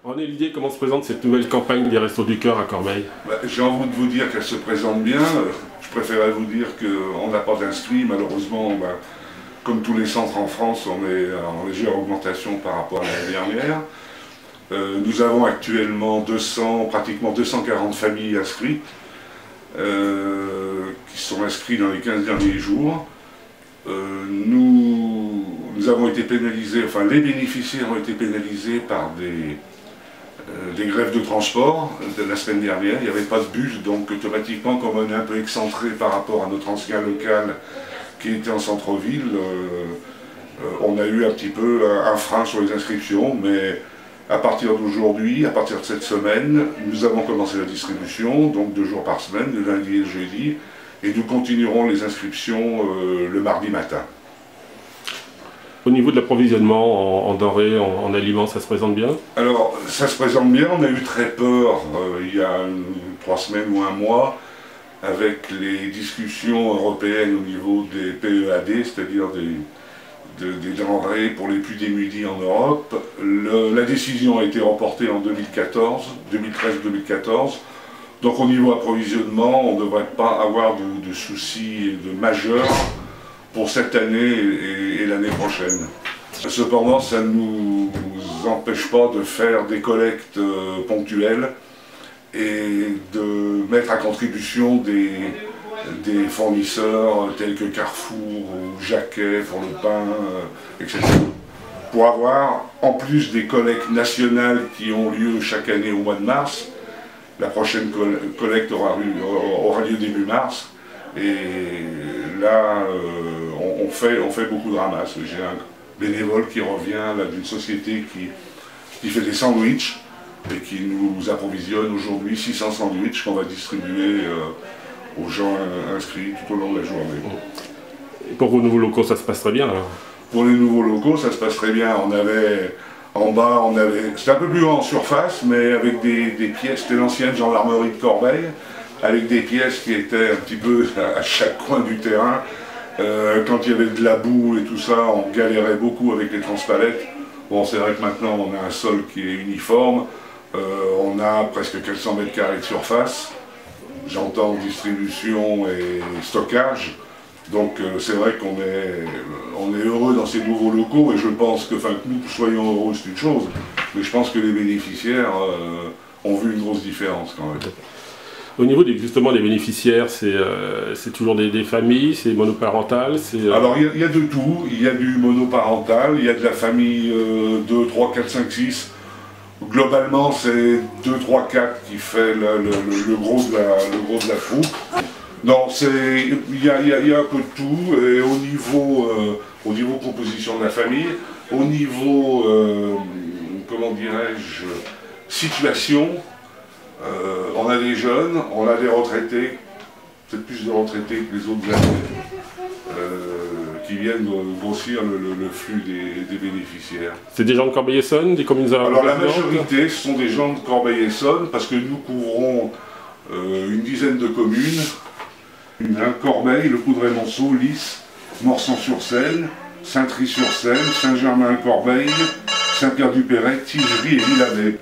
René Lidier, comment se présente cette nouvelle campagne des Restos du Cœur à Corbeil? J'ai envie de vous dire qu'elle se présente bien. Je préférais vous dire qu'on n'a pas d'inscrits. Malheureusement, comme tous les centres en France, on est en légère augmentation par rapport à l'année dernière. Nous avons actuellement pratiquement 240 familles inscrites, qui sont inscrites dans les 15 derniers jours. Nous avons été pénalisés, enfin les bénéficiaires ont été pénalisés par des grèves de transport de la semaine dernière. Il n'y avait pas de bus, donc automatiquement, comme on est un peu excentré par rapport à notre ancien local qui était en centre-ville, on a eu un petit peu un frein sur les inscriptions, mais à partir d'aujourd'hui, à partir de cette semaine, nous avons commencé la distribution, donc 2 jours par semaine, le lundi et le jeudi, et nous continuerons les inscriptions le mardi matin. Au niveau de l'approvisionnement en denrées, en aliments, ça se présente bien? Alors, ça se présente bien. On a eu très peur il y a 3 semaines ou 1 mois avec les discussions européennes au niveau des PEAD, c'est-à-dire des denrées pour les plus démunis en Europe. La décision a été reportée en 2013-2014. Donc au niveau approvisionnement, on ne devrait pas avoir de soucis majeurs pour cette année et l'année prochaine. Cependant, ça ne nous empêche pas de faire des collectes ponctuelles et de mettre à contribution des fournisseurs tels que Carrefour ou Jacquet pour le pain, etc. Pour avoir, en plus des collectes nationales qui ont lieu chaque année au mois de mars, la prochaine collecte aura lieu début mars. Et là, on fait beaucoup de ramasses. J'ai un bénévole qui revient d'une société qui fait des sandwichs et qui nous approvisionne aujourd'hui 600 sandwichs qu'on va distribuer aux gens inscrits tout au long de la journée. Et pour vos nouveaux locaux, ça se passe très bien alors? Pour les nouveaux locaux, ça se passe très bien. En bas, c'était un peu plus grand en surface, mais avec des pièces, c'était l'ancienne gendarmerie de Corbeil, avec des pièces qui étaient un petit peu à chaque coin du terrain. Quand il y avait de la boue et tout ça, on galérait beaucoup avec les transpalettes. Bon, c'est vrai que maintenant on a un sol qui est uniforme, on a presque 400 mètres carrés de surface, j'entends distribution et stockage. Donc c'est vrai qu'on est heureux dans ces nouveaux locaux et je pense que nous soyons heureux, c'est une chose, mais je pense que les bénéficiaires ont vu une grosse différence quand même. Au niveau justement des bénéficiaires, c'est toujours des familles, c'est monoparental? Alors il y a de tout, il y a du monoparental, il y a de la famille 2, 3, 4, 5, 6. Globalement c'est 2, 3, 4 qui fait le gros de la troupe. Non, il y a un peu de tout, et au niveau composition de la famille, au niveau, comment dirais-je, situation, on a des jeunes, on a des retraités, peut-être plus de retraités que les autres années, qui viennent grossir le flux des bénéficiaires. C'est des gens de Corbeil-Essonnes, des communes avoisinantes? Alors la majorité, ce sont des gens de Corbeil-Essonnes, parce que nous couvrons une dizaine de communes. Corbeil, Le Coudray-Monceau, Lys, Morsan-sur-Seine, Saintry-sur-Seine, Saint-Germain-Corbeil, Saint-Pierre-du-Perret, Tigerie et Villavey.